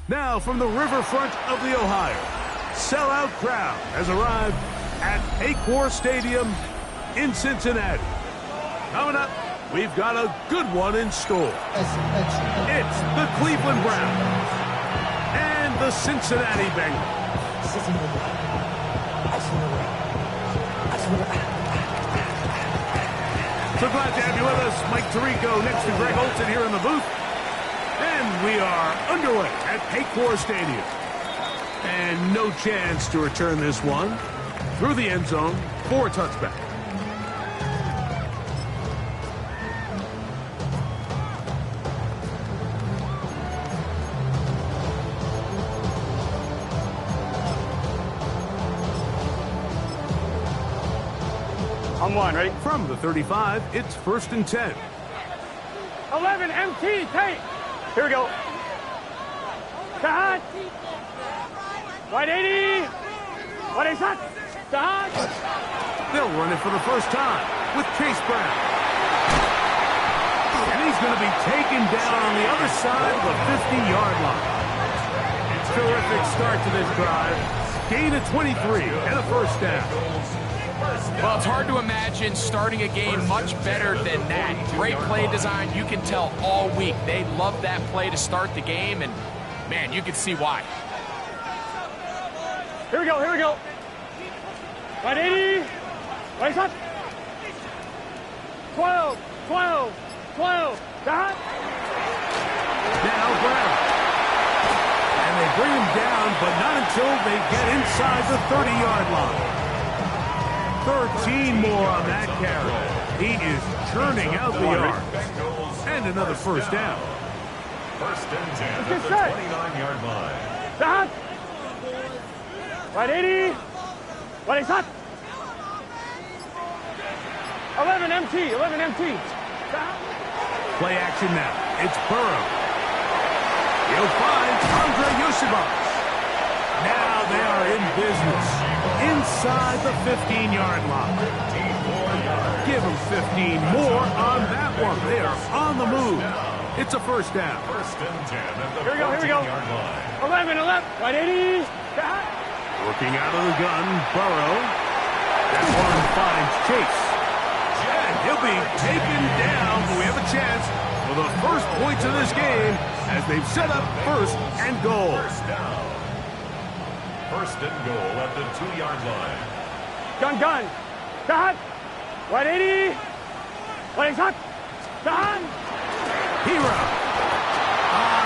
Now from the riverfront of the Ohio, sellout crowd has arrived at Paycor Stadium in Cincinnati. Coming up, we've got a good one in store. It's the Cleveland Browns and the Cincinnati Bengals. So glad to have you with us. Mike Tirico next to Greg Olson here in the booth. And we are underway at Paycor Stadium. And no chance to return this one through the end zone for a touchback. On one, ready? From the 35, it's 1st and 10. 11, MT, Tate. Here we go. Shot. Wide 80. Wide 80 shot. Shot. They'll run it for the first time with Chase Brown. And he's going to be taken down on the other side of the 50-yard line. Terrific start to this drive. Gain of 23 and a first down. Well, it's hard to imagine starting a game much better than that. Great play design. You can tell all week they love that play to start the game, and, man, you can see why. Here we go, here we go. 180. Right shot. 12, 12, 12. Shot. Now Brown. And they bring him down, but not until they get inside the 30-yard line. 13 more on that carry. He is churning out the yards. And another first down. 1st and 10 at the 29-yard line. Shot. Right 80. Right shot. 11 MT. 11 MT. Shot. Play action now. It's Burrow. He'll find Andre Yosibas. Now they are in business. Inside the 15-yard line. Give them 15 more on that one. They are on the move. It's a first down. 1st and 10 at the 14-yard line. 11, right 80. Shot. Working out of the gun, Burrow. That one finds Chase. And he'll be taken down, but we have a chance for the first points of this game as they've set up 1st and goal. First down. 1st and goal at the 2-yard line. Gun. Shot. Right 80. Right shot. Shot. Hero.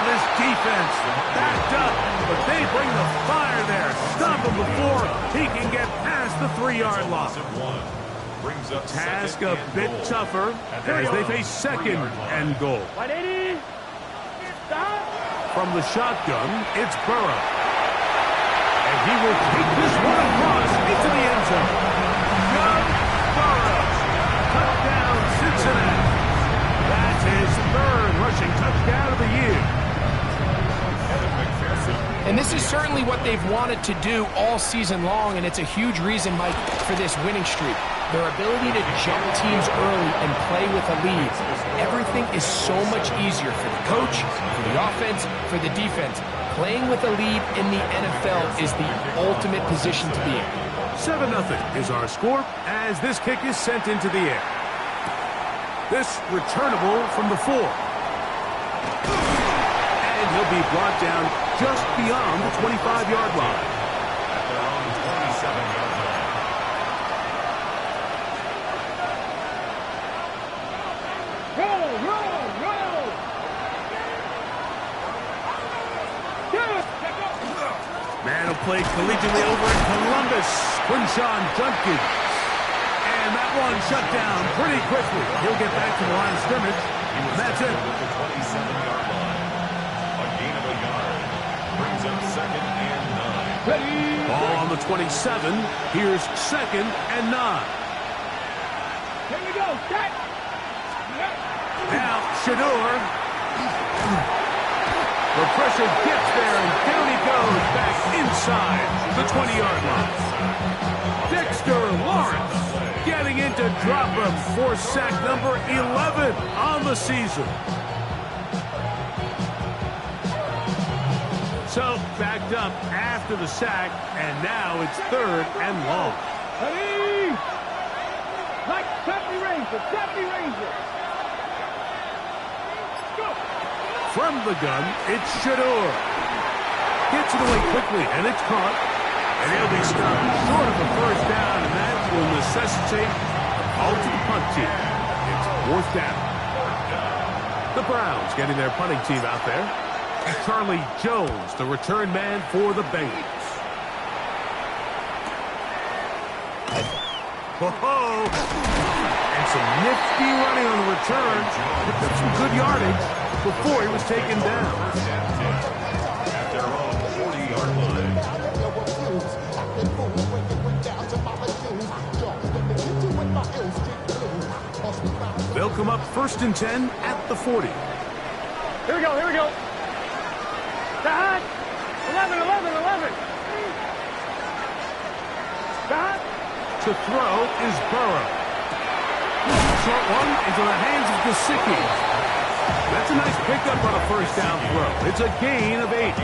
This defense backed up, but they bring the fire there. Stop him before he can get past the 3-yard line. Task a bit tougher as they face 2nd and goal. 180. Stop. From the shotgun, it's Burrow. And he will take this one across into the end zone. Young Burrow. Touchdown, Cincinnati. That's his 3rd rushing touchdown of the year. And this is certainly what what they've wanted to do all season long, and it's a huge reason, Mike, for this winning streak. Their ability to jump teams early and play with a lead. Everything is so much easier for the coach, for the offense, for the defense. Playing with a lead in the NFL is the ultimate position to be in. 7-0 is our score as this kick is sent into the air. This returnable from the 4. And he'll be brought down just beyond the 25-yard line. At their own 27-yard line. Man who played collegiately over in Columbus, Quinshawn Judkins. And that one shut down pretty quickly. He'll get back to the line of scrimmage. That's it. With the 27-yard line. A gain of a yard. Brings up 2nd and 9. Ball on the 27. Here's 2nd and 9. Here we go. Set. Now, Shador. The pressure gets there, and down he goes back inside the 20-yard line. Dexter Lawrence getting in to drop him for sack number 11 on the season. So, backed up after the sack, and now it's 3rd and long. Ready? Like Safety Ranger. Safety Ranger. Go. From the gun, it's Shador. Gets it away quickly, and it's caught. And he'll be stopped short of the first down, and that will necessitate a call to the punt team. It's 4th down. The Browns getting their punting team out there. Charlie Jones, the return man for the Bengals. Ho-ho! And some nifty running on the return. Picked up some good yardage before he was taken down. At their own 40-yard line. They'll come up 1st and 10 at the 40. Here we go. Here we go. Dad. 11. Dad. To throw is Burrow. Short one into the hands of Gesicki. That's a nice pickup on a first down throw. It's a gain of 8.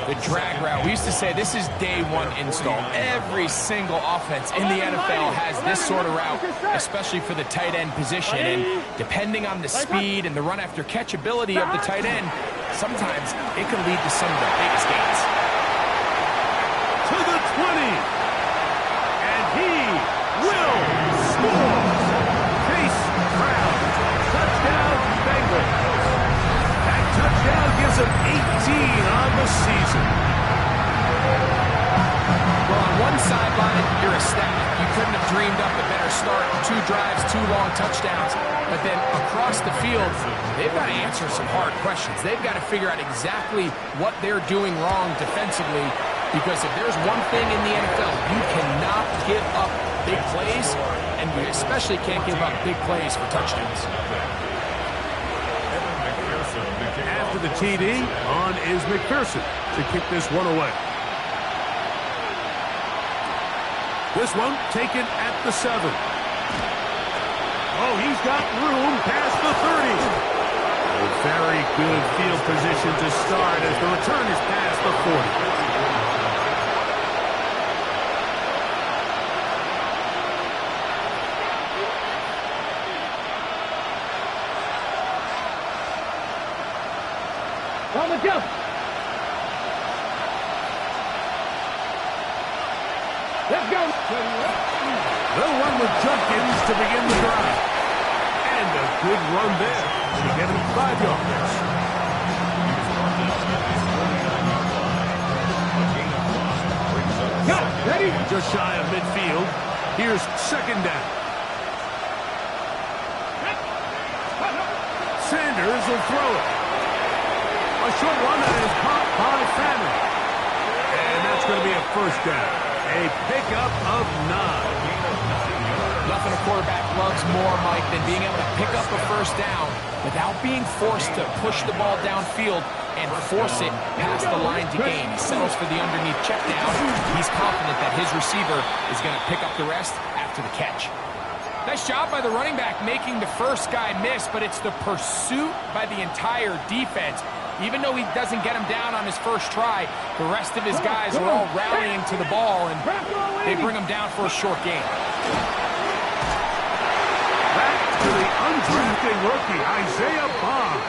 The drag route. We used to say this is day one install. Every single offense in the NFL has this sort of route, especially for the tight end position. And depending on the speed and the run after catch ability of the tight end, sometimes it can lead to some of the biggest gains. To the 20. And he will score. Chase Brown. Touchdown, Bengals. That touchdown gives him 18 on the season. Well, on one sideline, you're ecstatic. You couldn't have dreamed up a better start. 2 drives, 2 long touchdowns. But then across the field, they've got to answer some hard questions. They've got to figure out exactly what they're doing wrong defensively. Because if there's one thing in the NFL, you cannot give up big plays, and you especially can't give up big plays for touchdowns. After the TD, on is McPherson to kick this one away. This one taken at the 7. Oh, he's got room past the 30. A very good field position to start as the return is past the 40. On the jump. Let's go. They'll run with Judkins to begin the drive. And a good run there to get him 5 yards. Ready? Just shy of midfield. Here's 2nd down. Sanders will throw it. A short one that is caught by Famine. And that's going to be a 1st down. A pickup of 9. Nothing a quarterback loves more, Mike, than being able to pick up a 1st down without being forced to push the ball downfield and force it past the line to gain. He settles for the underneath check down. He's confident that his receiver is going to pick up the rest after the catch. Nice job by the running back making the first guy miss, but it's the pursuit by the entire defense. Even though he doesn't get him down on his first try, the rest of his guys are all rallying to the ball, and they bring him down for a short gain. Back to the undrafted rookie, Isaiah Bond.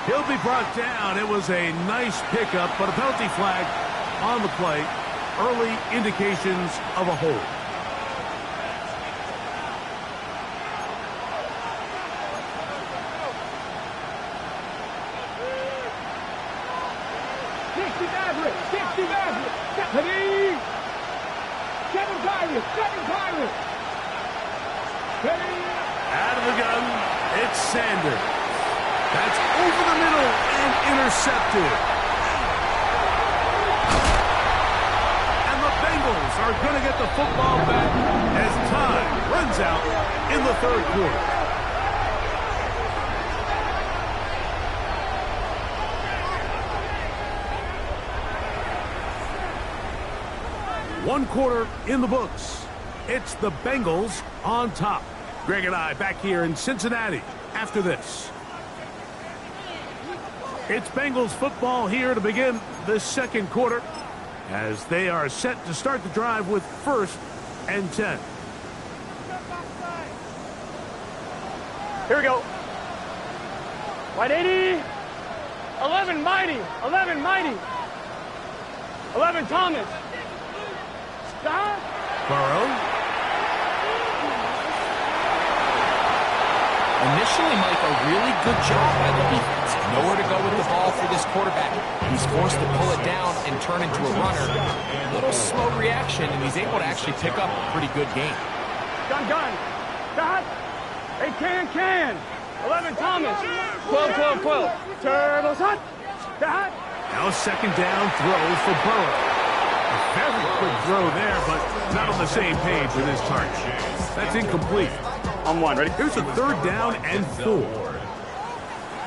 He'll be brought down. It was a nice pickup, but a penalty flag on the play. Early indications of a hold. Out of the gun, it's Sanders. That's over the middle and intercepted. And the Bengals are going to get the football back as time runs out in the third quarter. One quarter in the books. It's the Bengals on top. Greg and I back here in Cincinnati after this. It's Bengals football here to begin the second quarter as they are set to start the drive with 1st and 10. Here we go. Wide 80. 11 Mighty. 11 Mighty. 11 Thomas. Stop. Burrow. Initially, Mike, a really good job by the defense. Nowhere to go with the ball for this quarterback. He's forced to pull it down and turn into a runner. A little slow reaction, and he's able to actually pick up a pretty good game. Gun. Stop. Hey, can. 11 Thomas. 12. Turbo shot. Stop. Now second down throw for Burrow. A very quick throw there, but not on the same page with his target. That's incomplete. On one, ready? Here's a 3rd down and 4.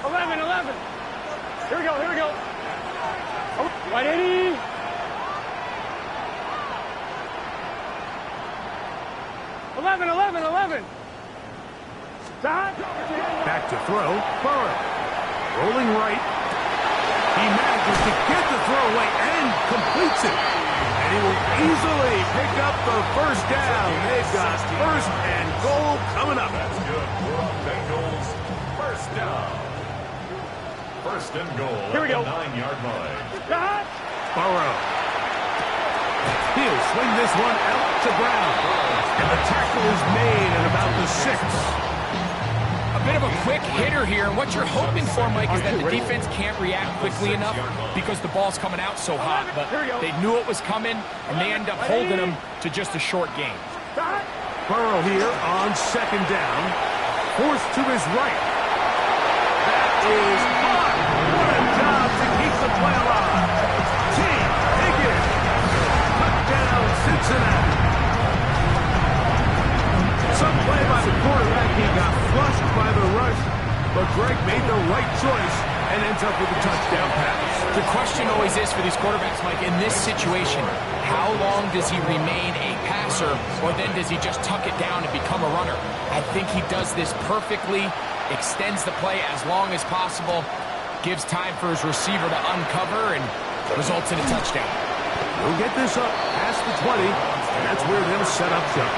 11. Here we go. Oh, wide 80. 11. Stop. Back to throw. Burrow. Rolling right. He manages to get the throw away and completes it. And he will easily pick up the 1st down. They've got 1st and goal coming up. That's good. Bengals, 1st down. 1st and goal. Here we go. 9-yard line. Stop. Burrow. He'll swing this one out to Brown. And the tackle is made at about the 6. A bit of a quick hitter here, and what you're hoping for, Mike, is that the defense can't react quickly enough because the ball's coming out so hot, but they knew it was coming, and they end up holding them to just a short game. Burrow here on 2nd down. Forced to his right. That is hot. What a job to keep the play alive. T. Higgins. Touchdown, Cincinnati. Some play by the quarterback. He got flushed by the rush, but Greg made the right choice and ends up with a touchdown pass. The question always is for these quarterbacks, Mike, in this situation, how long does he remain a passer, or then does he just tuck it down and become a runner? I think he does this perfectly, extends the play as long as possible, gives time for his receiver to uncover, and results in a touchdown. He'll get this up past the 20, and that's where they'll set up shop.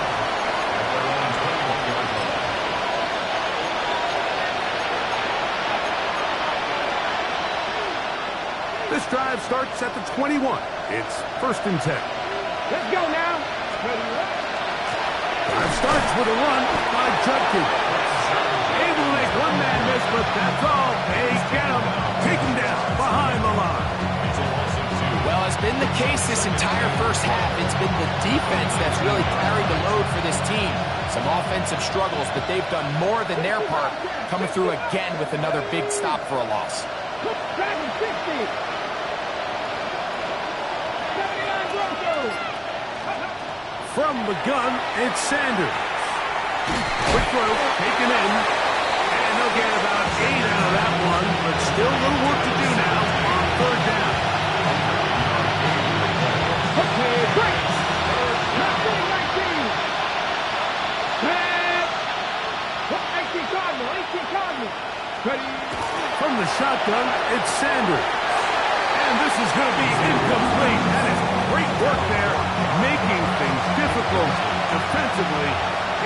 This drive starts at the 21. It's 1st and 10. Let's go now. Drive starts with a run by Judkins. Able to make one man miss, but that's all. They get him. Take him down behind the line. Well, it's been the case this entire first half. It's been the defense that's really carried the load for this team. Some offensive struggles, but they've done more than their part, coming through again with another big stop for a loss. From the gun, it's Sanders. Quick throw, taken in. And he'll get about 8 out of that one, but still a little work to do now shotgun, it's Sanders. And this is going to be incomplete. That is great work there, making things difficult defensively.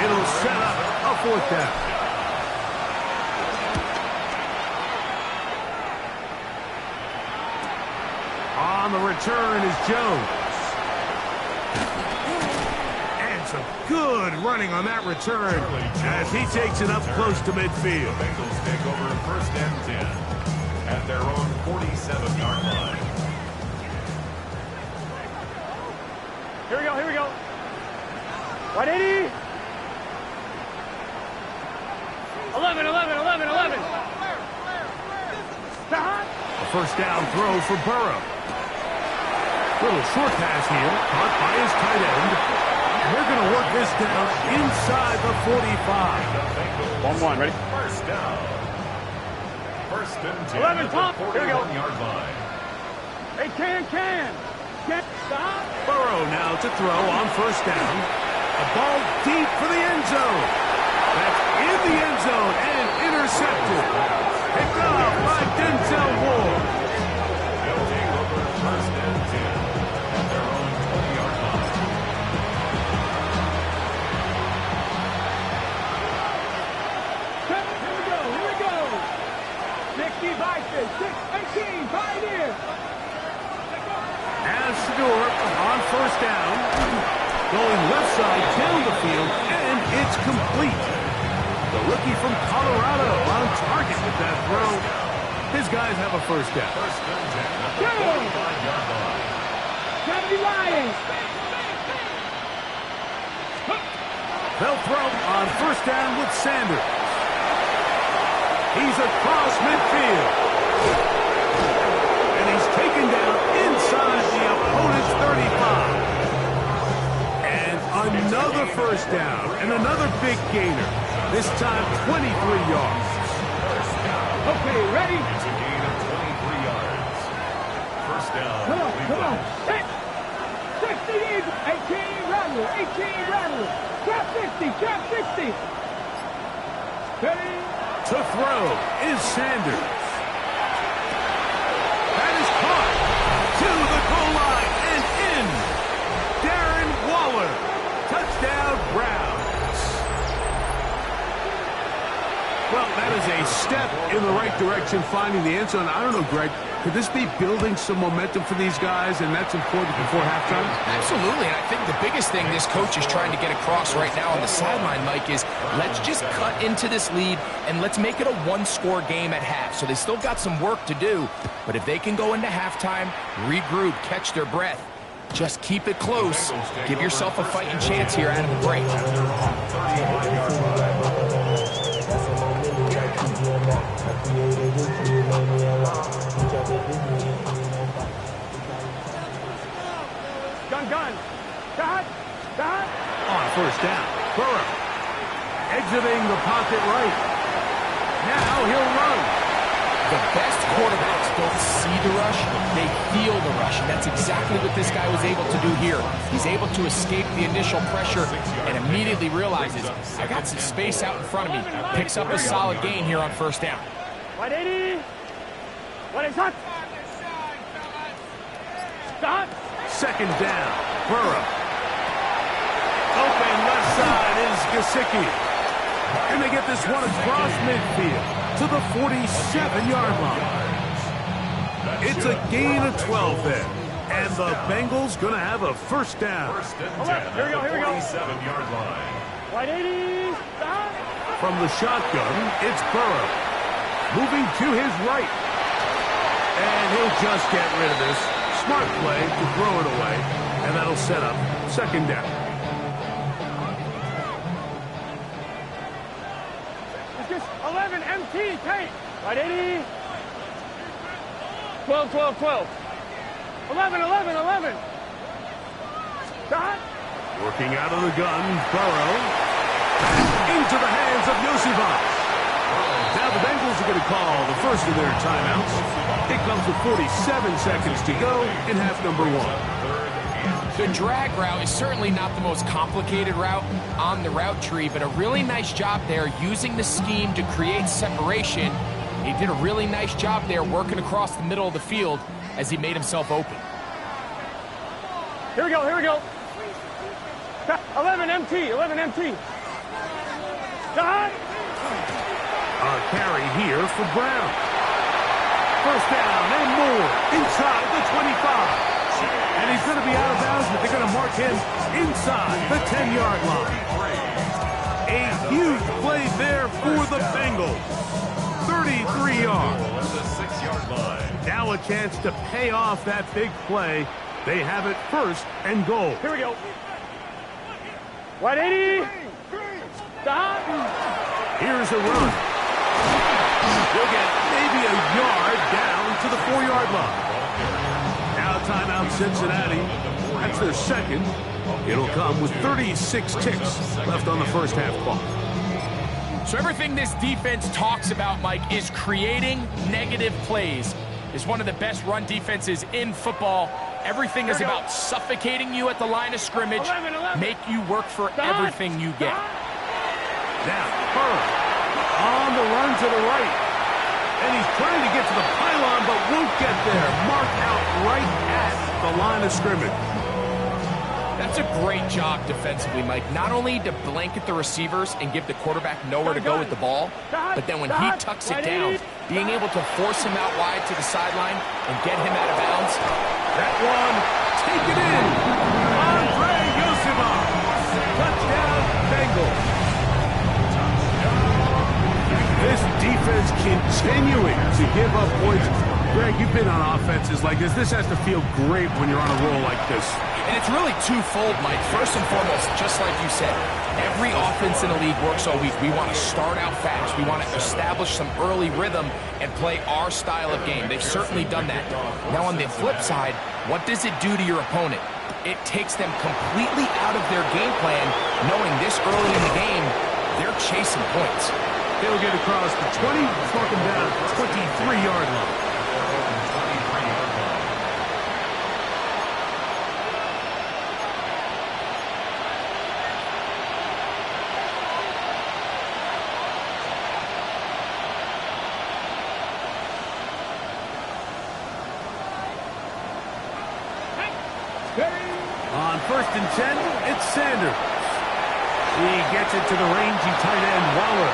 It'll set up a 4th down. On the return is Jones. And some good running on that return as he takes it up close to midfield. The Bengals take over 1st and 10 at their own 47-yard line. Here we go, here we go. 180. 11. A 1st down throw for Burrow. Little short pass here, caught by his tight end. And they're going to work this down inside the 45. 1-1, ready? 1st down. 1st and 10 11, at Tom. the Here we go. 41-yard line. Hey, can't stop. Burrow now to throw on 1st down. A ball deep for the end zone. That's in the end zone and intercepted. Picked up by Denzel Ward. They'll take over 1st and 10 at their own 20-yard line. Here we go. 60 by 18, right here. As Shador on 1st down. Going left side down the field, and it's complete. The rookie from Colorado on target with that throw. His guys have a 1st down. 1st and 10 at the 45-yard line. Gotta be lying. They'll throw on 1st down with Sanders. He's across midfield. And he's taken down inside the opponent's 35. And another 1st down and another big gainer. This time 23 yards. Okay, ready? It's a gain of 23 yards. 1st down. Come on. 60, 18, rattle. Drop 60. Ready? To throw is Sanders. That is caught to the goal line and in. Darren Waller. Touchdown, Browns. Well, that is a step in the right direction, finding the end zone. I don't know, Greg, could this be building some momentum for these guys, and that's important before halftime? Absolutely, and I think the biggest thing this coach is trying to get across right now on the sideline, Mike, is let's just cut into this lead, and let's make it a 1-score game at half. So they still got some work to do, but if they can go into halftime, regroup, catch their breath, just keep it close, give yourself a fighting chance here out of the break. Gun. Got. On 1st down, Burrow. Exiting the pocket right. Now he'll run. The best quarterbacks don't see the rush, they feel the rush. And that's exactly what this guy was able to do here. He's able to escape the initial pressure and immediately realizes, I got some space out in front of me. Picks up a solid gain here on 1st down. 180. What is that? Stop. 2nd down, Burrow. Open left side is Gesicki. And they get this one across midfield to the 47-yard line. It's a gain of 12 there. And the Bengals going to have a 1st down. 1st and 10 Here we go. 47-yard line. 180. Stop. From the shotgun, it's Burrow. Moving to his right. And he'll just get rid of this. Smart play to throw it away. And that'll set up 2nd down. It's just 11 MT tape. 180. 12. 11. Stop. Working out of the gun, Burrow. Into the hands of Yosivas. Now the Bengals are going to call the first of their timeouts. It comes with 47 seconds to go in half number 1. The drag route is certainly not the most complicated route on the route tree, but a really nice job there using the scheme to create separation He did a really nice job there working across the middle of the field as he made himself open. Here we go, here we go. 11 MT, 11 MT. Done. A carry here for Brown. First down and more inside the 25. And he's going to be out of bounds, but they're going to mark him inside the 10-yard line. A huge play there for the Bengals. 33 yards. Now a chance to pay off that big play. They have it first and goal. Here we go. 180. Stop. Here's a run. He'll get maybe a yard down to the 4-yard line. Now timeout Cincinnati. That's their second. It'll come with 36 ticks left on the first half clock. So everything this defense talks about, Mike, is creating negative plays. It's one of the best run defenses in football. Everything is about suffocating you at the line of scrimmage, make you work for everything you get. Now, Burrow on the run to the right. And he's trying to get to the pylon, but won't get there. Marked out right at the line of scrimmage. That's a great job defensively, Mike. Not only to blanket the receivers and give the quarterback nowhere to go with the ball, but then when he tucks it down, being able to force him out wide to the sideline and get him out of bounds. That one, take it in. Andre Yosifov. Touchdown, Bengals. This defense continuing to give up points. Greg, you've been on offenses like this. This has to feel great when you're on a roll like this. And it's really twofold, Mike. First and foremost, just like you said, every offense in the league works all week. We want to start out fast. We want to establish some early rhythm and play our style of game. They've certainly done that. Now, on the flip side, what does it do to your opponent? It takes them completely out of their game plan, knowing this early in the game, they're chasing points. They'll get across the 20, talk them down at the 23-yard line. On 1st and 10, it's Sanders. He gets it to the rangy tight end, Waller.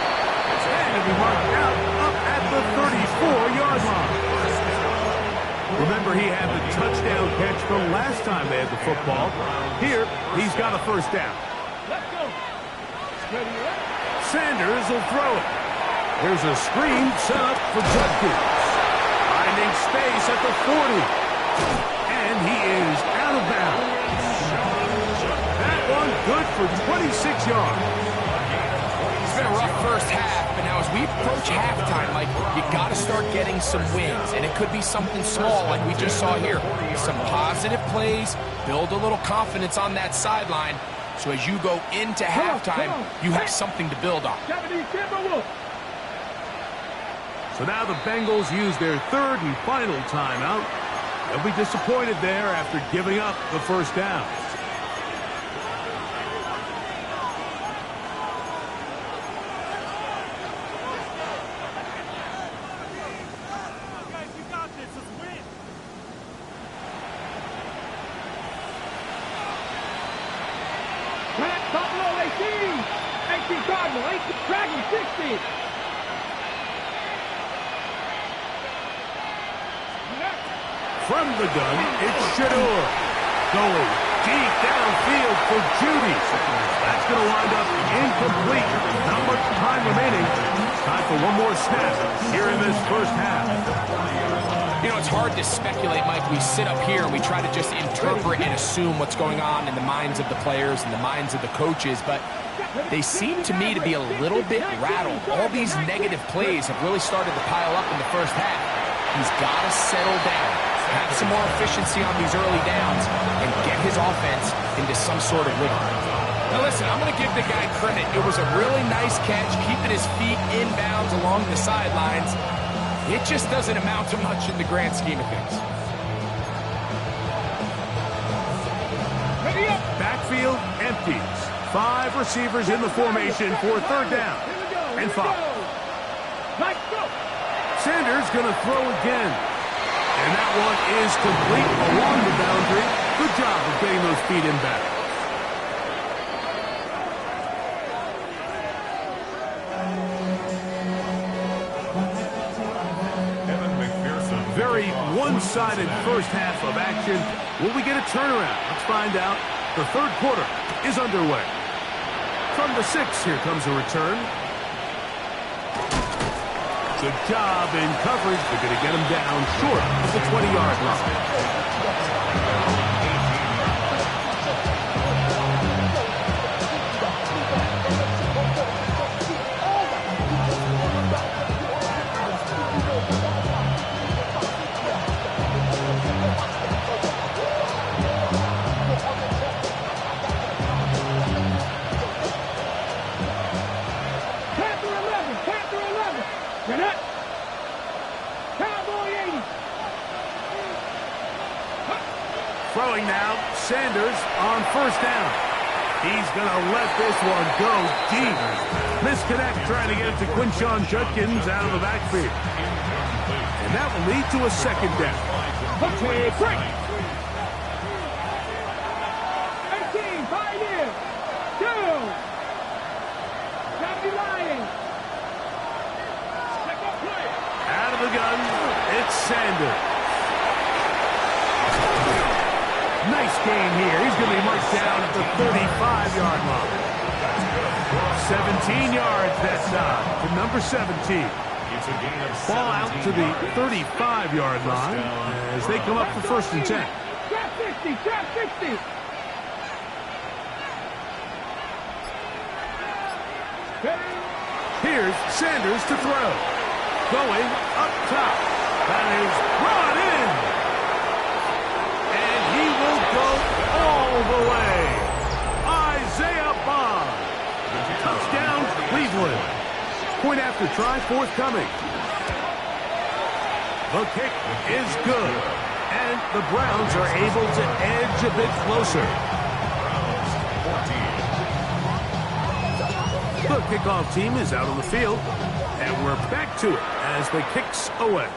And it'll be marked out up at the 34-yard line. Remember, he had the touchdown catch from last time they had the football. Here, he's got a first down. Let's go. Sanders will throw it. Here's a screen set up for Judkins. Finding space at the 40. And he is out of bounds. That one good for 26 yards. It's been a rough first half, but now as we approach halftime, Mike, you got to start getting some wins, and it could be something small like we just saw here. Some positive plays, build a little confidence on that sideline, so as you go into halftime, you have something to build on. So now the Bengals use their third and final timeout. They'll be disappointed there after giving up the first down. From the gun, it's Shador. Going deep downfield for Judy. That's going to wind up incomplete. Not much time remaining. Time for one more snap here in this first half. You know, it's hard to speculate, Mike. We sit up here and we try to just interpret and assume what's going on in the minds of the players and the minds of the coaches, but they seem to me to be a little bit rattled. All these negative plays have really started to pile up in the first half. He's got to settle down, have some more efficiency on these early downs, and get his offense into some sort of rhythm. Now listen, I'm going to give the guy credit. It was a really nice catch, keeping his feet inbounds along the sidelines. It just doesn't amount to much in the grand scheme of things. Backfield empties. 5 receivers in the formation for third down and 5. Sanders going to throw again. And that one is complete along the boundary. Good job of getting those feet in back. Very one-sided first half of action. Will we get a turnaround? Let's find out. The third quarter is underway. From the 6, here comes a return. Good job in coverage. They're going to get him down short of the 20-yard line. Throwing now, Sanders on first down. He's going to let this one go deep. Misconnect trying to get it to Quinshon Judkins out of the backfield. And that will lead to a second down. Okay, break. 18, 5 in. 2. Gotta be lying. Out of the gun, it's Sanders. Nice gain here. He's going to be marked down at the 35-yard line. 17 yards that time to number 17. Ball out to the 35-yard line as they come up for first and 10. Trap 60, trap 60. Here's Sanders to throw. Going up top. That is brought in. And he will go all the way. Isaiah Bond. Touchdown, Cleveland. Point after try forthcoming. The kick is good. And the Browns are able to edge a bit closer. The kickoff team is out on the field. And we're back to it as the kick's away.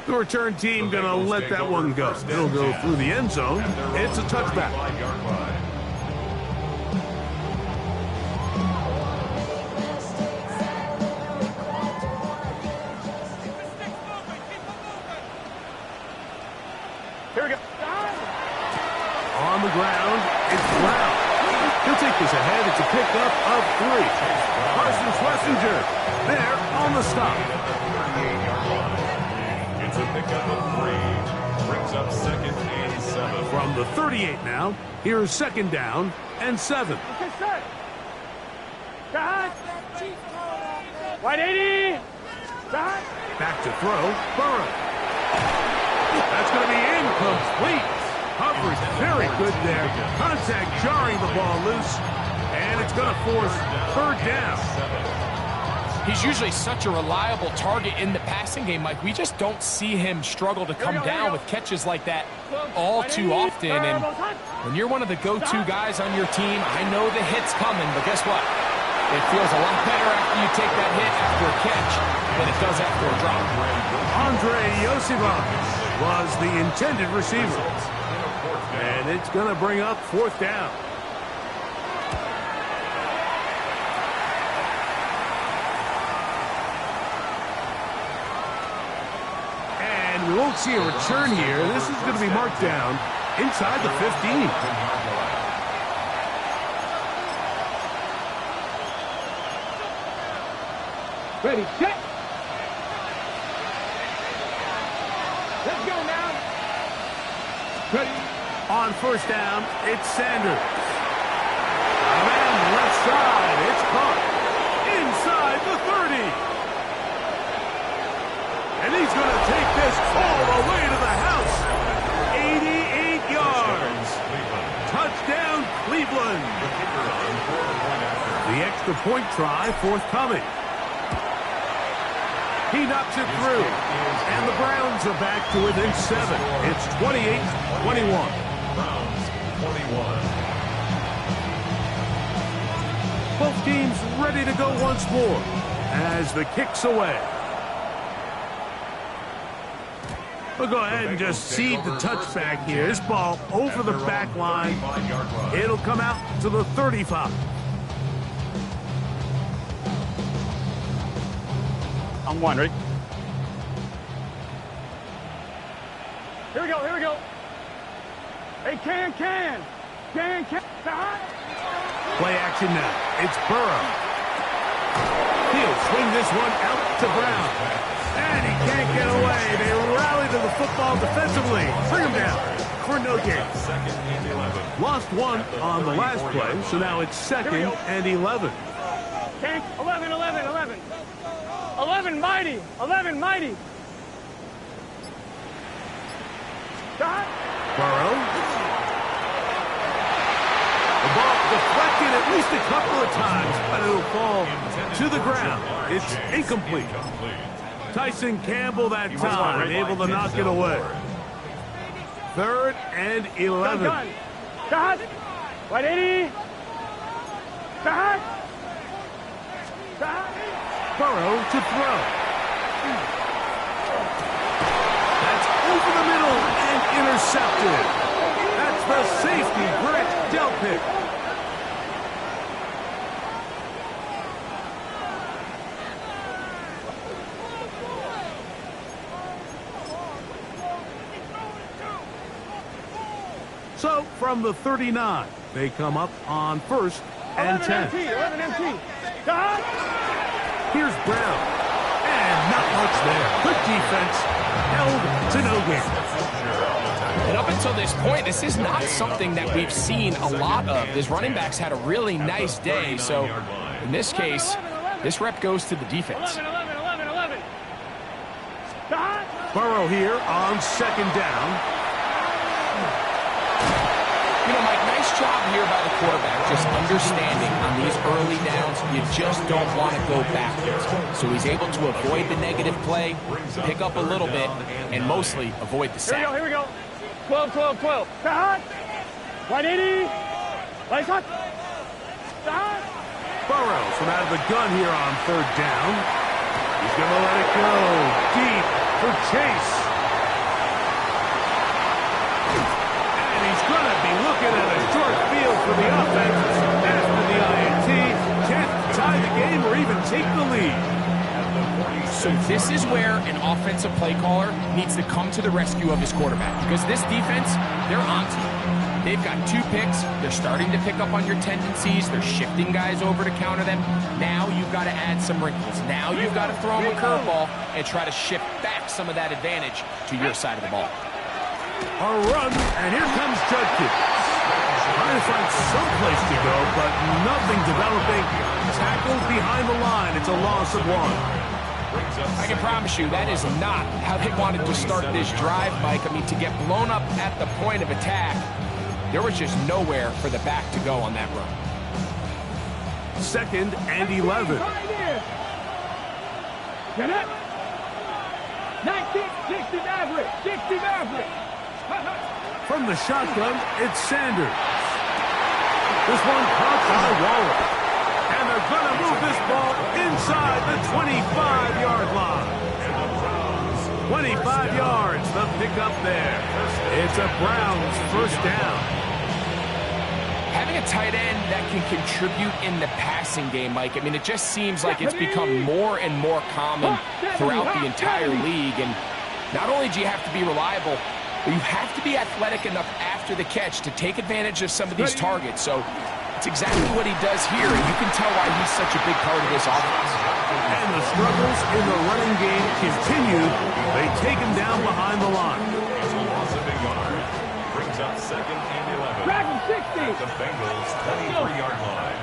The return team going to let that one go. It'll go through the end zone. It's a touchback. Here we go. On the ground, it's Brown. He'll take this ahead. It's a pickup of 3. Carson Schlesinger there on the stop. It's a pickup of 3. Brings up second and 7. From the 38 now, here's second down and 7. Okay, set. Cut. 180. Cut. Back to throw, Burrow. That's going to be incomplete. Coverage very good there. Contact jarring the ball loose. And it's going to force third down. He's usually such a reliable target in the passing game, Mike. We just don't see him struggle to come down with catches like that all too often. And when you're one of the go-to guys on your team, I know the hit's coming, but guess what? It feels a lot better after you take that hit after a catch than it does after a drop. Andre Yosifov was the intended receiver. And it's going to bring up fourth down. And we won't see a return here. This is going to be marked down inside the 15. Ready, set. Let's go now. Ready. On first down, it's Sanders. A man left side. It's caught inside the 30. And he's going to take this all the way to the house. 88 yards. Touchdown, Cleveland. The extra point try forthcoming. He knocks it through. And the Browns are back to within 7. It's 28-21. Browns 21. Both teams ready to go once more. as the kick's away. We'll go ahead and just cede the touchback here. This ball over the back line. It'll come out to the 35. On one, ready? Here we go, here we go. Hey, can. Play action now. It's Burrow. He'll swing this one out to Brown. And he can't get away. They rally to the football defensively. Bring him down for no gain. Lost one on the last play, so now it's 2nd and 11. Tank, 11, mighty. Burrow. The ball deflected at least a couple of times, but it'll fall to the ground. It's incomplete. Tyson Campbell that time, able to knock it away. 3rd and 11. Right, 80. Burrow to throw. That's over the middle and intercepted. That's the safety, Brett Delpit. So, from the 39, they come up on 1st and 10. 11 MT. Here's Brown. And not much there. Good defense. Held to no gain. And up until this point, this is not something that we've seen a lot of. His running backs had a really nice day. So, in this case, this rep goes to the defense. 11. Burrow here on 2nd down. You know, Mike, nice job here by the quarterback, just understanding on these early downs, you just don't want to go backwards. So he's able to avoid the negative play, pick up a little bit, and mostly avoid the sack. Here we go. 12. Right, 80. Right, hot. Burrow from out of the gun here on 3rd down. He's going to let it go deep for Chase. Going to be looking at a short field for the offense after the INT. Can't tie the game or even take the lead. So this is where an offensive play caller needs to come to the rescue of his quarterback, because this defense, they're onto you. They've got 2 picks. They're starting to pick up on your tendencies. They're shifting guys over to counter them. Now you've got to add some wrinkles. Now you've got to throw them a curveball and try to shift back some of that advantage to your side of the ball. A run, and here comes Judkins. Trying to find some place to go, but nothing developing. Tackled behind the line. It's a loss of 1. I can promise you that is not how they wanted to start this drive, Mike. I mean, to get blown up at the point of attack, there was just nowhere for the back to go on that run. 2nd and 11. Get it? 1960 average. From the shotgun, it's Sanders. This one caught by Waller. And they're going to move this ball inside the 25-yard line. 25 yards, the pickup there. It's a Browns 1st down. Having a tight end that can contribute in the passing game, Mike, I mean, it just seems like it's become more and more common throughout the entire league. And not only do you have to be reliable, but you have to be athletic enough after the catch to take advantage of some of these targets. So it's exactly what he does here, and you can tell why he's such a big part of this offense. And the struggles in the running game continue. They take him down behind the line. It's a loss of a yard. Brings up 2nd and 11. Dragon 60. The Bengals 23-yard line.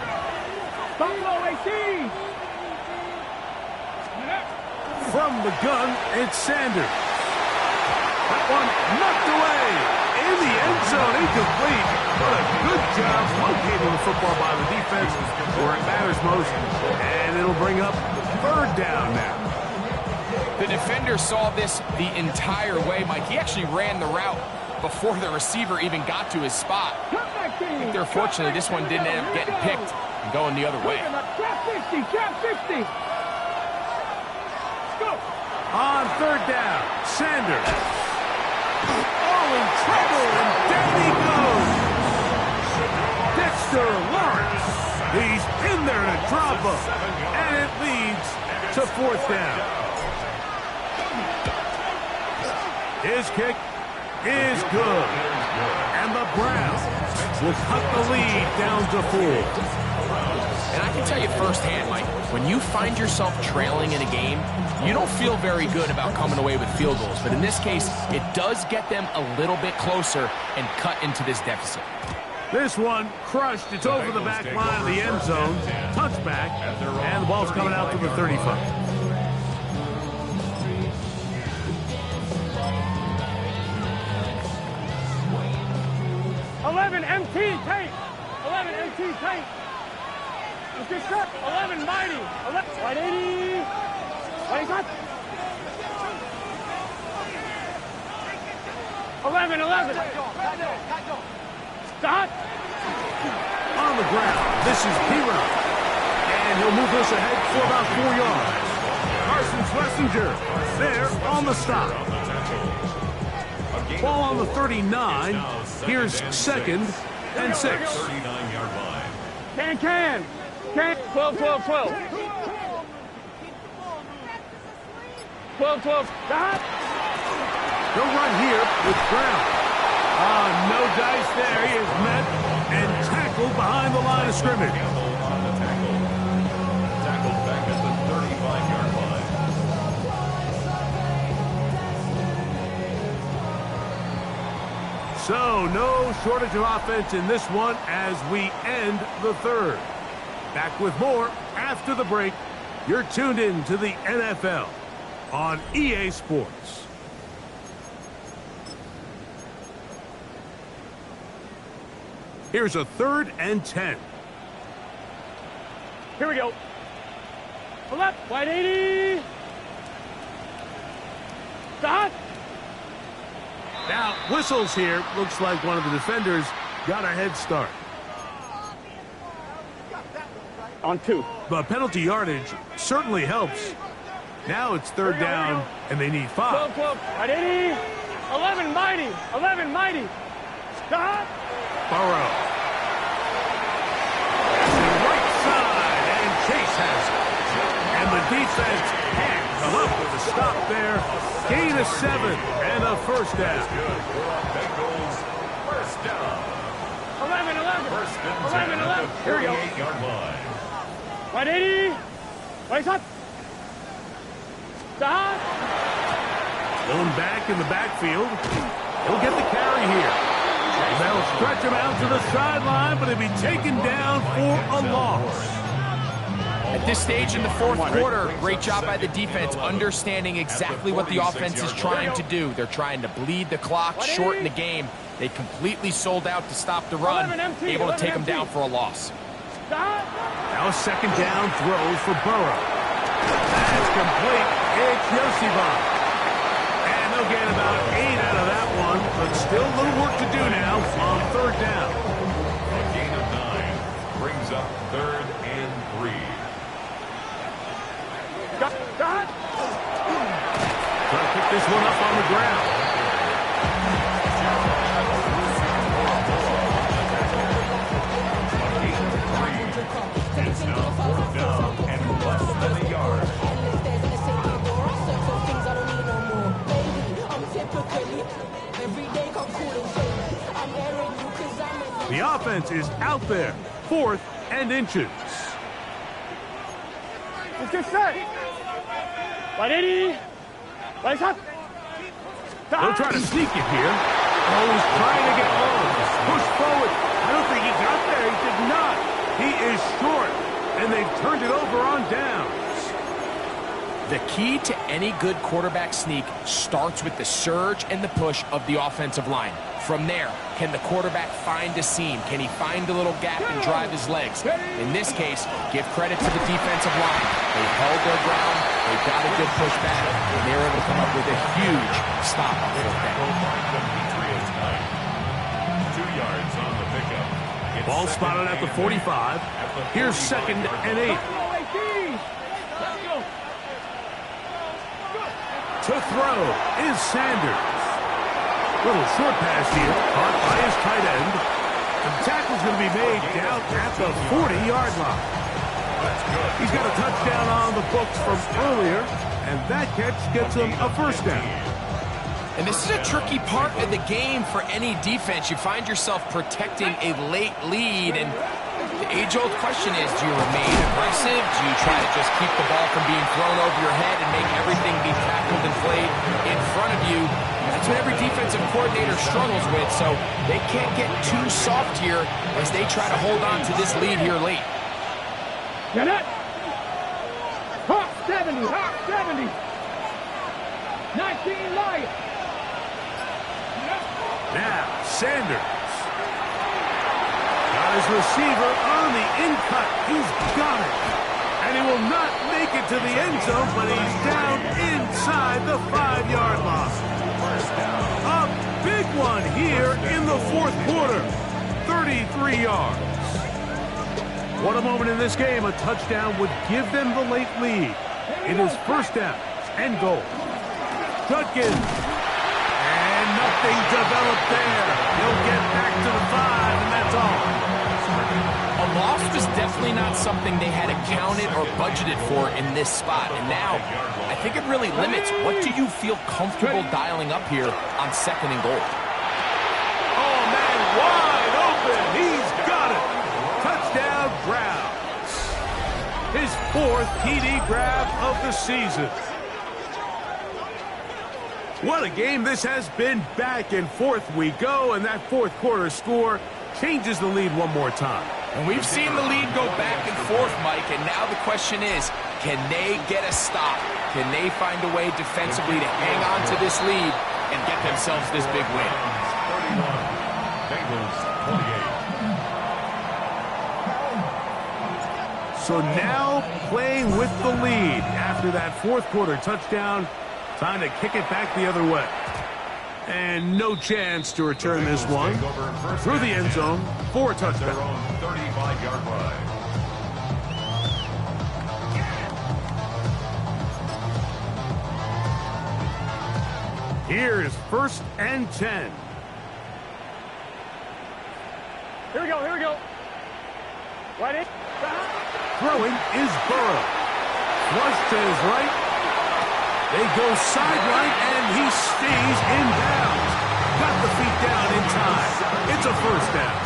Buffalo 18. From the gun, it's Sanders. That one knocked away in the end zone, incomplete. What a good job locating the football by the defense where it matters most. And it'll bring up 3rd down now. The defender saw this the entire way, Mike. He actually ran the route before the receiver even got to his spot. I think they're fortunate this one didn't end up getting picked and going the other way. Trap 60. On third down, Sanders. Oh, in trouble, and down he goes. Dexter Lawrence. He's in there to drop him, and it leads to fourth down. His kick is good, and the Browns will cut the lead down to 4. And I can tell you firsthand, Mike, when you find yourself trailing in a game, you don't feel very good about coming away with field goals. But in this case, it does get them a little bit closer and cut into this deficit. This one crushed. It's over the back line of the end zone. Touchback, and the ball's coming out to the 35. 11 MT tank. 11 MT tank. Let's get set. 11 mighty. 180. 20 shot. 11. Stop. On the ground, this is P-Rock. And he'll move this ahead for about 4 yards. Carson Schlesinger there on the stop. Ball on the 39. Here's second and 6. 39-yard line. Can. 12. 12. Stop. No run here with Brown. No dice there. He is met and tackled behind the line of scrimmage. Campbell on the tackle. Tackled back at the 35-yard line. So, no shortage of offense in this one as we end the third. Back with more after the break. You're tuned in to the NFL on EA Sports. Here's a 3rd and 10. Here we go. Left. 180. Stop. Now, whistles here. Looks like one of the defenders got a head start. On 2. But penalty yardage certainly helps. Now it's 3rd down, and they need 5. 12. 180. 11 mighty. Stop. Burrow. Right side, and Chase has it. And the defense can't come up with a stop there. Gain of 7 and a first down. Bengals first down. 11. First and 10 at the Here we go. 38-yard line. 180. 20 shot. Stop. Going back in the backfield. He'll get the carry here. They'll stretch him out to the sideline, but he'll be taken down for a loss. At this stage in the fourth quarter, great job by the defense, understanding exactly what the offense is trying to do. They're trying to bleed the clock, shorten the game. They completely sold out to stop the run, able to take them down for a loss. Now a second down throw for Burrow. That's complete. It's Yosibon. And they'll gain about 8 out of that one, but still a little work to do now on 3rd down. A gain of 9 brings up 3rd and 3. Stop. Trying to pick this one up on the ground. A gain of 3. It's now 4th down and less than a yard. The offense is out there. 4th and inches. Let's get set. 180. 20 shot. They'll try to sneak it here. Oh, he's trying to get long. Push forward. I don't think he got there. He did not. He is short, and they've turned it over on downs. The key to any good quarterback sneak starts with the surge and the push of the offensive line. From there, can the quarterback find a seam? Can he find a little gap and drive his legs? In this case, give credit to the defensive line. They held their ground, they got a good push back, and they were able to come up with a huge stop on 4th down. 2 yards on the pickup. Ball spotted at the 45. Here's 2nd and 8. To throw is Sanders. Little short pass here, caught by his tight end. The tackle's going to be made down at the 40-yard line. He's got a touchdown on the books from earlier, and that catch gets him a first down. And this is a tricky part of the game for any defense. You find yourself protecting a late lead, and the age-old question is, do you remain aggressive? Do you try to just keep the ball from being thrown over your head and make everything be tackled and played in front of you? That's what every defensive coordinator struggles with, so they can't get too soft here as they try to hold on to this lead here late. Get it! Hawk 70, Hawk 70. 19 light. Now, Sanders. Got his receiver on the in-cut. He's got it. And he will not make it to the end zone, but he's down inside the 5-yard line. A big one here in the fourth quarter. 33 yards. What a moment in this game. A touchdown would give them the late lead. It is first down and goal. Judkins. And nothing developed there. He'll get back to the 5, and that's all. A loss was definitely not something they had accounted or budgeted for in this spot. And now, I think it really limits what do you feel comfortable dialing up here on second and goal. Oh, man, wide open. He's got it. Touchdown, Browns. His 4th TD grab of the season. What a game this has been. Back and forth we go, and that fourth quarter score changes the lead one more time. And we've seen the lead go back and forth, Mike, and now the question is, can they get a stop? Can they find a way defensively to hang on to this lead and get themselves this big win? 31, Bengals 28. So now playing with the lead after that fourth quarter touchdown, time to kick it back the other way. And no chance to return this one through the end zone for a touchdown. Their own 35-yard line. Here is first and 10. Here we go, here we go. Right in. Throwing is Burrow. Flush to his right. They go sideline, and he stays in bounds. Got the feet down in time. It's a first down.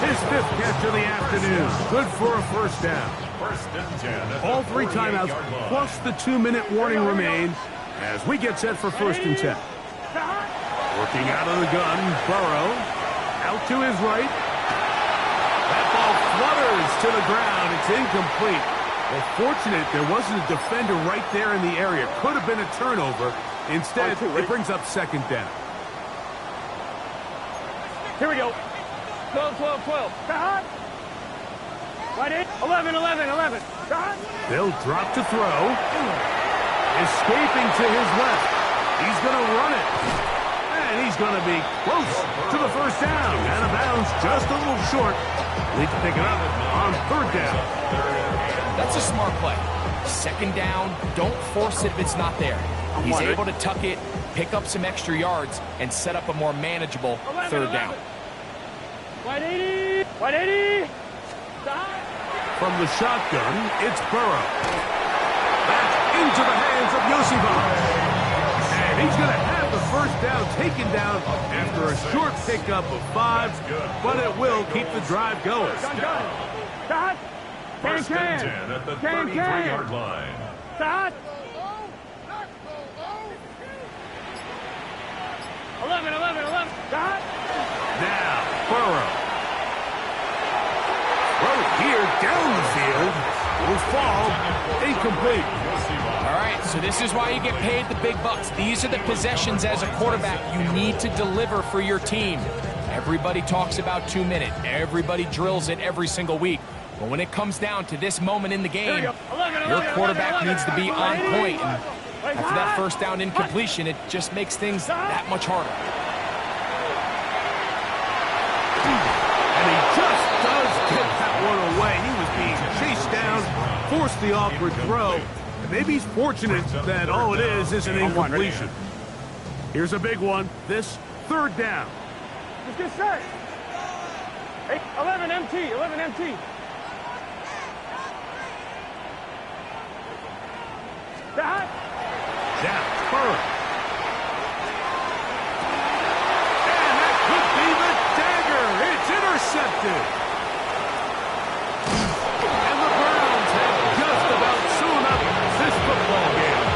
His 5th catch of the afternoon. Good for a first down. First and 10. All 3 timeouts plus the 2-minute warning remain as we get set for first and 10. Working out of the gun, Burrow. Out to his right. That ball flutters to the ground. It's incomplete. Well, fortunate there wasn't a defender right there in the area. Could have been a turnover. Instead, it brings up second down. Here we go. 12, 12, 12. Right in. 11, 11, 11. They'll drop to throw. Escaping to his left. He's going to run it. And he's going to be close to the first down. Out of bounds, just a little short. Need to pick it up on third down. That's a smart play. Second down, don't force it if it's not there. He's able to tuck it, pick up some extra yards, and set up a more manageable third down. White 80. White 80. From the shotgun, it's Burrow. Back into the hands of Yosifov. And he's going to have the first down taken down after a short pickup of 5, but it will keep the drive going. Start. First and 10 at the 33-yard line. Start. 11, 11, 11. Start. Now, Burrow. Throw here down the field. Will fall. Incomplete. All right, so this is why you get paid the big bucks. These are the possessions as a quarterback you need to deliver for your team. Everybody talks about 2-minute. Everybody drills it every single week. But when it comes down to this moment in the game, your quarterback needs to be on point. And after that first down incompletion, it just makes things that much harder. And he just does get that one away. He was being chased down, forced the awkward throw, And maybe he's fortunate that all it is an incompletion. Here's a big one. This third down. Let's get set. 11 MT, 11 MT. Down. Burrow. And that could be the dagger. It's intercepted. And the Browns have just about sewn up this football game.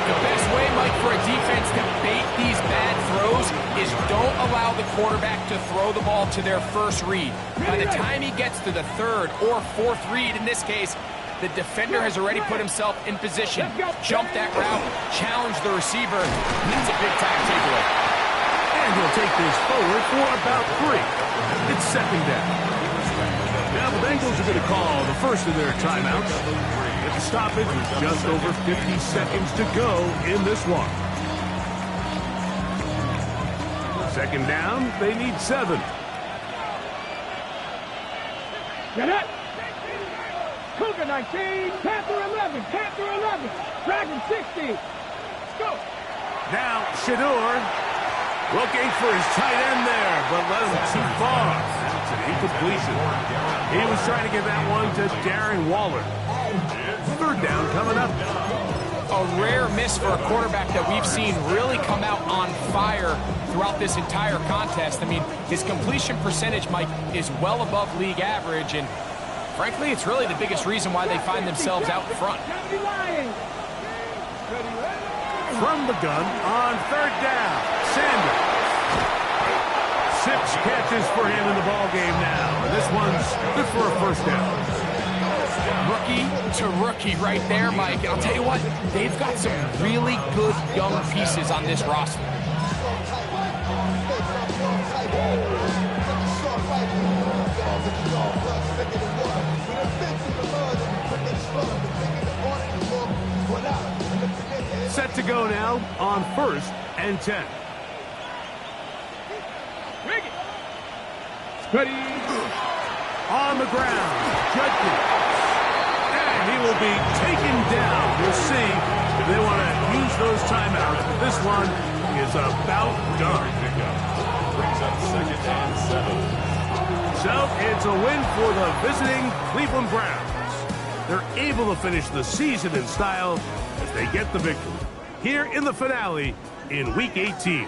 The best way, Mike, for a defense to bait these bad throws is don't allow the quarterback to throw the ball to their first read. By the time he gets to the third or fourth read, in this case, the defender has already put himself in position, jump that route, challenge the receiver, and that's a big-time takeaway. And he'll take this forward for about 3. It's second down. Now the Bengals are going to call the first of their timeouts. At the stoppage with just over 50 seconds to go in this one. Second down, they need 7. Get it. Cougar 19, Panther 11, Panther 11, Dragon 60. Let's go. Now Shador looking for his tight end there, but let him too far. That's an incompletion. He was trying to get that one to Darren Waller. Third down coming up. A rare miss for a quarterback that we've seen really come out on fire throughout this entire contest. I mean, his completion percentage, Mike, is well above league average, and frankly, it's really the biggest reason why they find themselves out in front. From the gun on third down, Sanders. 6 catches for him in the ball game now. And this one's good for a first down. Rookie to rookie right there, Mike. And I'll tell you what, they've got some really good young pieces on this roster. Set to go now on 1st and 10. Ready. On the ground, Judkins. And he will be taken down. We'll see if they want to use those timeouts. But this one is about done. Brings up second and 7. So it's a win for the visiting Cleveland Browns. They're able to finish the season in style as they get the victory here in the finale in Week 18.